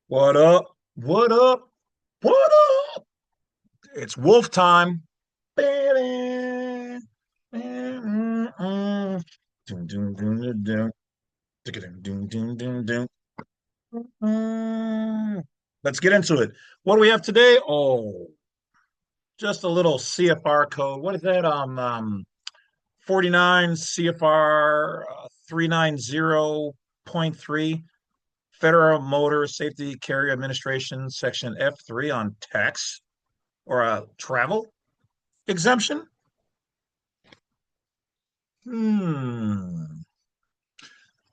What up? What up? What up? It's wolf time. Let's get into it. What do we have today? Oh, just a little CFR code. What is that? 49 CFR 390.3, Federal Motor Safety Carrier Administration, Section F3 on tax or a travel exemption. Hmm.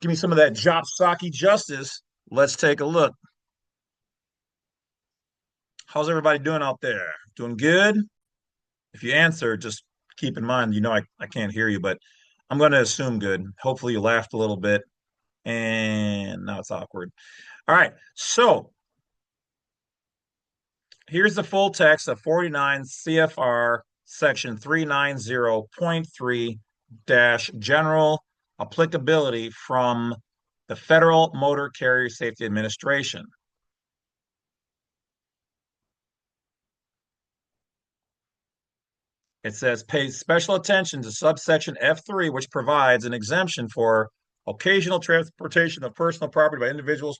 Give me some of that Jopsaki justice. Let's take a look. How's everybody doing out there? Doing good? If you answer, just keep in mind, I can't hear you, but I'm going to assume good. Hopefully you laughed a little bit and now it's awkward. All right. So here's the full text of 49 CFR section 390.3 dash general applicability from the Federal Motor Carrier Safety Administration. It says pay special attention to subsection F3, which provides an exemption for occasional transportation of personal property by individuals,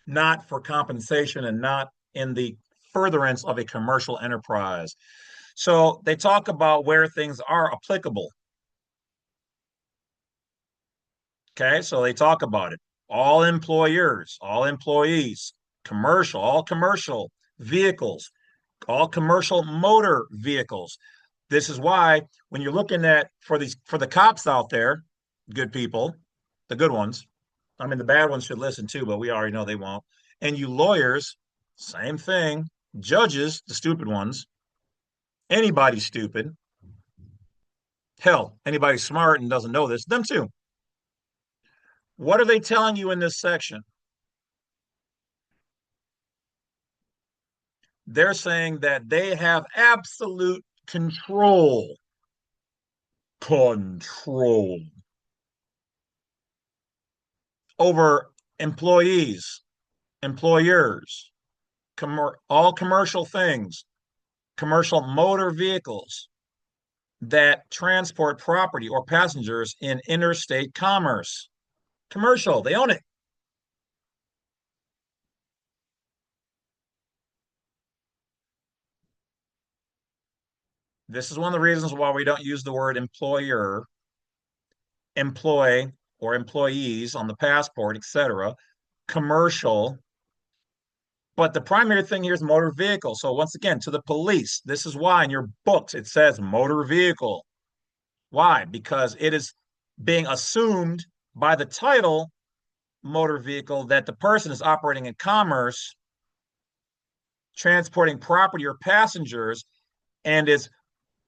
not for compensation and not in the furtherance of a commercial enterprise. So they talk about where things are applicable. Okay, so they talk about it. All employers, all employees, all commercial vehicles, all commercial motor vehicles. This is why when you're looking at for the cops out there, good people, the good ones. I mean, the bad ones should listen too, but we already know they won't. And you lawyers, same thing. Judges, the stupid ones. Anybody stupid. Hell, anybody smart and doesn't know this, them too. What are they telling you in this section? They're saying that they have absolute control over employees, employers, all commercial things, commercial motor vehicles that transport property or passengers in interstate commerce. Commercial, they own it. This is one of the reasons why we don't use the word employer, employ, or employees on the passport, etc. Commercial. But the primary thing here is motor vehicle. So once again, to the police, this is why in your books it says motor vehicle. Why? Because it is being assumed by the title motor vehicle that the person is operating in commerce, transporting property or passengers, and is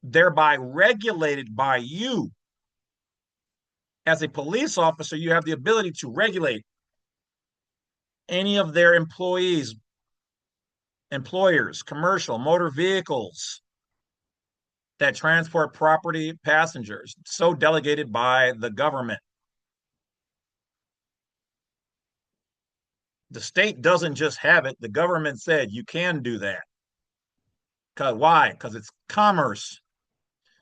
thereby regulated by you. As a police officer, you have the ability to regulate any of their employers, commercial, motor vehicles that transport property, passengers, so delegated by the government. The state doesn't just have it. The government said you can do that. Why? Because it's commerce.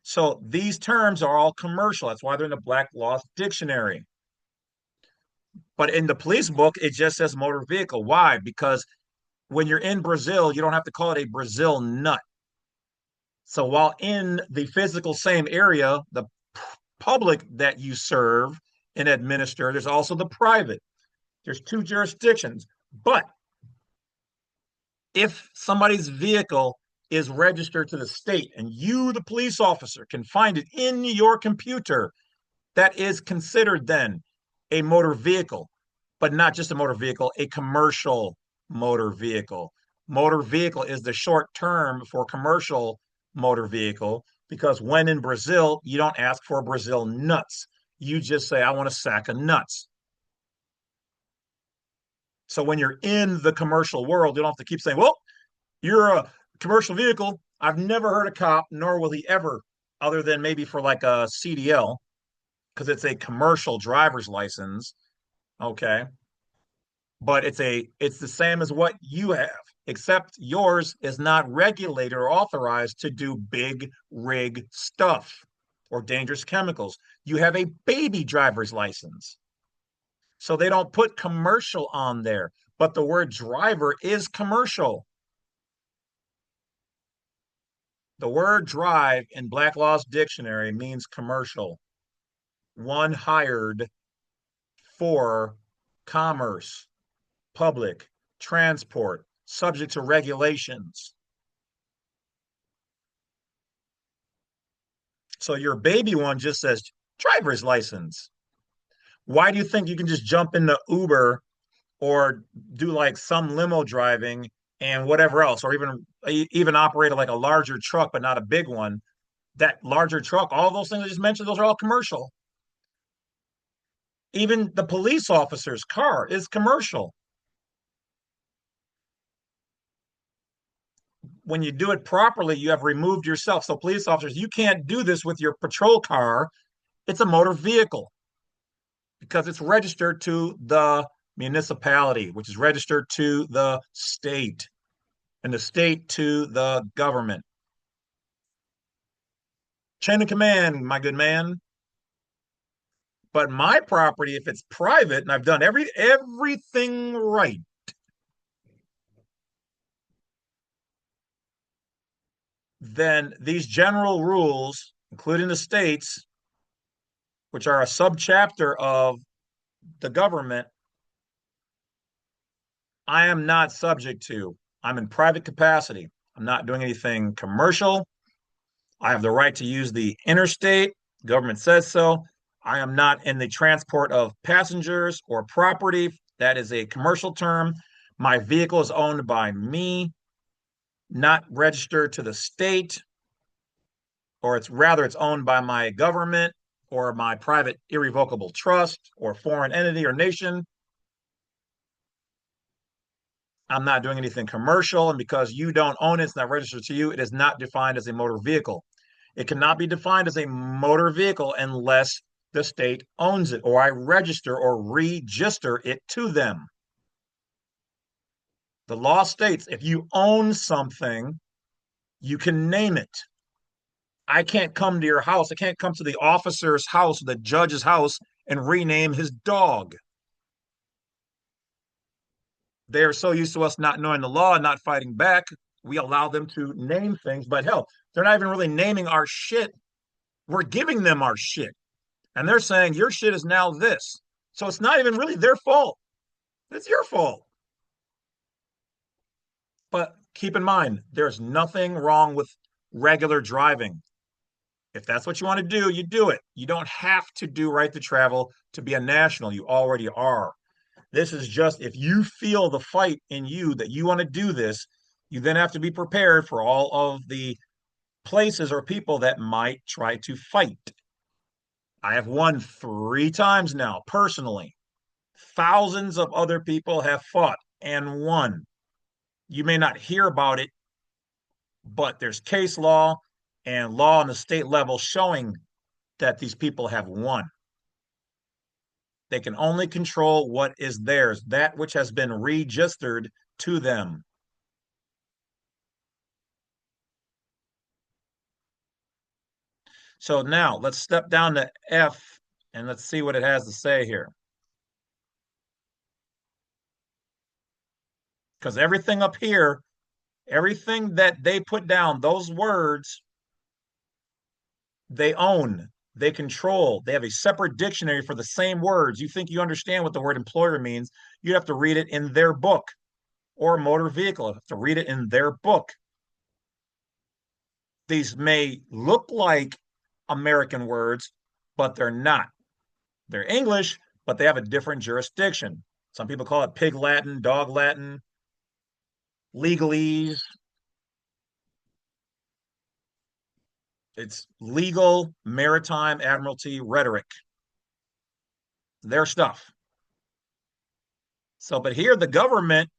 So these terms are all commercial. That's why they're in the Black Law Dictionary. But in the police book, it just says motor vehicle. Why? Because when you're in Brazil, you don't have to call it a Brazil nut. So while in the physical same area, the public that you serve and administer, there's also the private. There's two jurisdictions. But if somebody's vehicle is registered to the state and you, the police officer, can find it in your computer, that is considered then a motor vehicle, but not just a motor vehicle, a commercial motor vehicle. Motor vehicle is the short term for commercial motor vehicle because when in Brazil, you don't ask for Brazil nuts. You just say, I want a sack of nuts. So when you're in the commercial world, you don't have to keep saying, well, you're a commercial vehicle. I've never heard a cop, nor will he ever, other than maybe for like a CDL, because it's a commercial driver's license. Okay. but it's the same as what you have, except yours is not regulated or authorized to do big rig stuff or dangerous chemicals. You have a baby driver's license. So they don't put commercial on there, but the word driver is commercial. The word drive in Black Law's dictionary means commercial, one hired for commerce, public, transport, subject to regulations. So your baby one just says driver's license. Why do you think you can just jump into Uber or do like some limo driving and whatever else, or even operate like a larger truck, but not a big one? That larger truck, all those things I just mentioned, those are all commercial. Even the police officer's car is commercial. When you do it properly, you have removed yourself. So, police officers, you can't do this with your patrol car. It's a motor vehicle because it's registered to the municipality, which is registered to the state, and the state to the government. Chain of command, my good man. But my property, if it's private and I've done everything right, then these general rules, including the states, which are a subchapter of the government, I am not subject to. I'm in private capacity. I'm not doing anything commercial. I have the right to use the interstate. Government says so. I am not in the transport of passengers or property. That is a commercial term. My vehicle is owned by me, not registered to the state, or it's owned by my government or my private irrevocable trust or foreign entity or nation. I'm not doing anything commercial. And because you don't own it, it's not registered to you, it is not defined as a motor vehicle. It cannot be defined as a motor vehicle unless the state owns it or I register or register it to them. The law states if you own something, you can name it. I can't come to your house. I can't come to the officer's house, the judge's house, and rename his dog. They're so used to us not knowing the law and not fighting back. We allow them to name things, but hell, they're not even really naming our shit. We're giving them our shit. And they're saying your shit is now this. So it's not even really their fault. It's your fault. But keep in mind, there's nothing wrong with regular driving. If that's what you want to do, you do it. You don't have to do right to travel to be a national. You already are. This is just if you feel the fight in you that you want to do this, you then have to be prepared for all of the places or people that might try to fight. I have won 3 times now, personally. Thousands of other people have fought and won. You may not hear about it, but there's case law and law on the state level showing that these people have won. They can only control what is theirs, that which has been registered to them. So now let's step down to F and let's see what it has to say here. Because everything up here, everything that they put down, those words, they own, they control, they have a separate dictionary for the same words. You think you understand what the word employer means, you have to read it in their book, or motor vehicle, you have to read it in their book. These may look like American words, but they're not. They're English, but they have a different jurisdiction. Some people call it pig Latin, dog Latin, legalese. It's legal maritime admiralty rhetoric. Their stuff. So, but here the government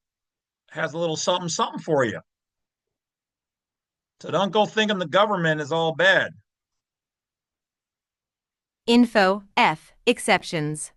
has a little something, something for you. So don't go thinking the government is all bad. Info F. Exceptions.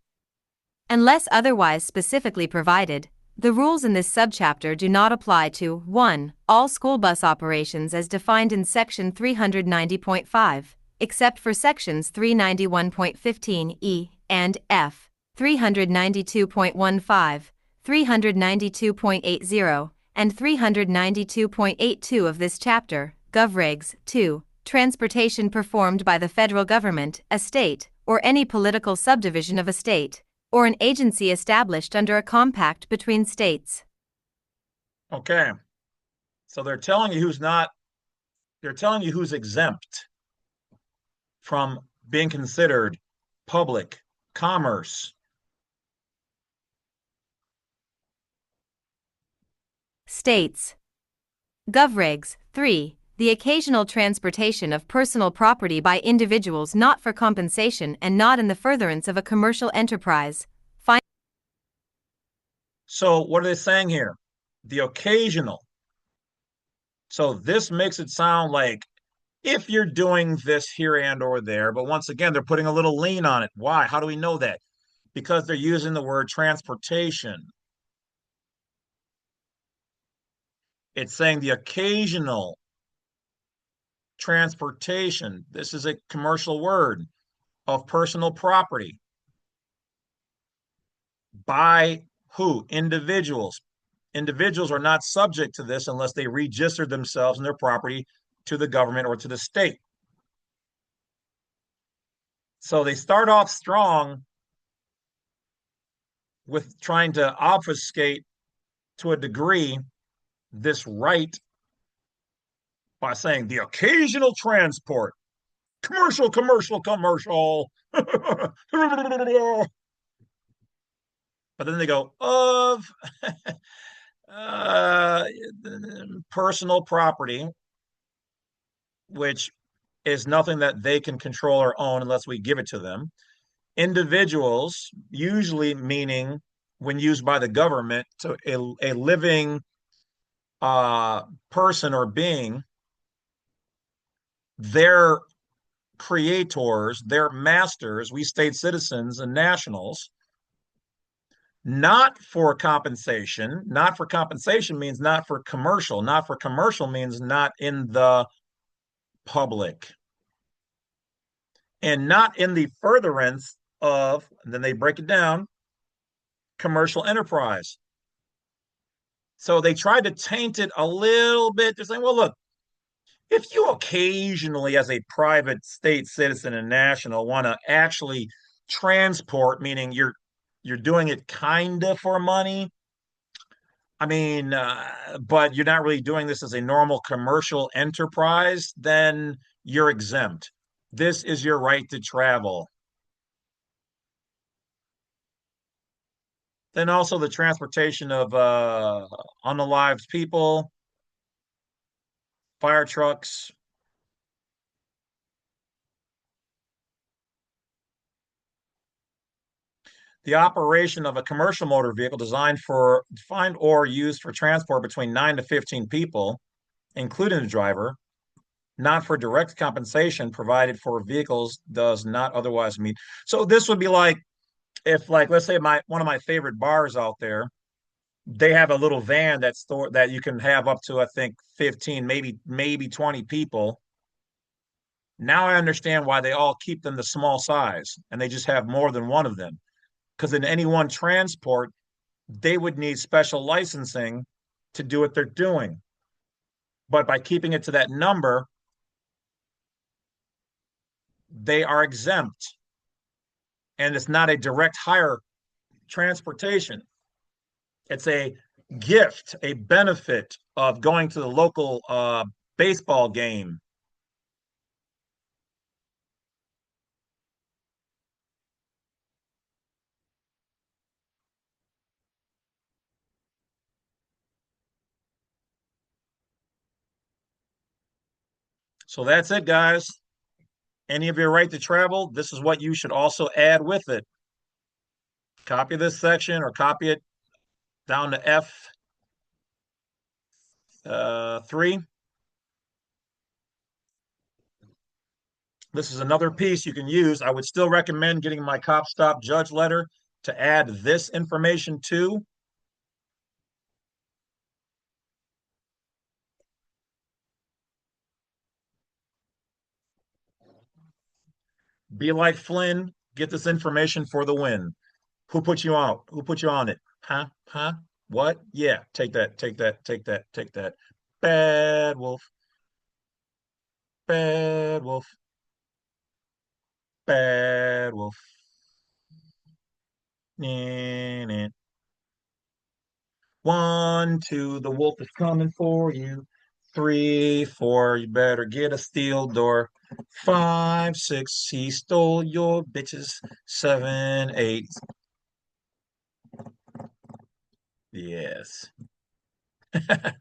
Unless otherwise specifically provided, The rules in this subchapter do not apply to 1. All school bus operations as defined in Section 390.5, except for Sections 391.15 and F, 392.15, 392.80, and 392.82 of this chapter, Govregs. 2. Transportation performed by the federal government, a state, or any political subdivision of a state, or an agency established under a compact between states. Okay. So they're telling you who's exempt from being considered public commerce. States. Govregs. 3. The occasional transportation of personal property by individuals not for compensation and not in the furtherance of a commercial enterprise. So what are they saying here? The occasional. So this makes it sound like if you're doing this here and or there, but once again, they're putting a little lean on it. Why? How do we know that? Because they're using the word transportation. It's saying the occasional transportation. This is a commercial word of personal property by who? Individuals. Individuals are not subject to this unless they register themselves and their property to the government or to the state. So they start off strong with trying to obfuscate to a degree this right by saying the occasional transport, commercial, commercial, commercial. But then they go of uh, personal property, which is nothing that they can control or own unless we give it to them. Individuals, usually meaning when used by the government to a living person or being, their creators, their masters, we state citizens and nationals, not for compensation. Not for compensation means not for commercial. Not for commercial means not in the public. And not in the furtherance of, and then they break it down, commercial enterprise. So they tried to taint it a little bit. They're saying, well, look, if you occasionally, as a private state citizen and national, want to actually transport, meaning you're doing it kind of for money. I mean, but you're not really doing this as a normal commercial enterprise, then you're exempt. This is your right to travel. Then also the transportation of unalived people, fire trucks. The operation of a commercial motor vehicle designed for defined or used for transport between 9 to 15 people, including the driver, not for direct compensation provided for vehicles does not otherwise meet. So this would be like if, like, let's say one of my favorite bars out there, they have a little van that you can have up to, I think, 15, maybe 20 people. Now I understand why they all keep them the small size and they just have more than one of them. Because in any one transport, they would need special licensing to do what they're doing. But by keeping it to that number, they are exempt. And it's not a direct hire transportation. It's a gift, a benefit of going to the local baseball game. So that's it, guys. Any of your right to travel, this is what you should also add with it. Copy this section or copy it down to F3. This is another piece you can use. I would still recommend getting my cop stop judge letter to add this information to. Be like Flynn. Get this information for the win. Who put you out? Who put you on it? Huh? Huh? What? Yeah. Take that. Take that. Take that. Take that. Bad wolf. Bad wolf. Bad wolf. Nah, nah. 1, 2, the wolf is coming for you. 3, 4, you better get a steel door. 5, 6, he stole your bitches. 7, 8, yes. That's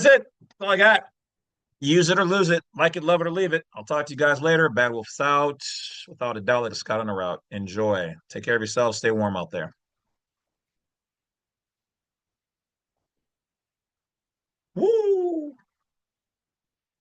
it. That's all I got. Use it or lose it. Like it, love it, or leave it. I'll talk to you guys later. Bad Wolf's out. Without a doubt, let us scout on the route. Enjoy. Take care of yourself. Stay warm out there.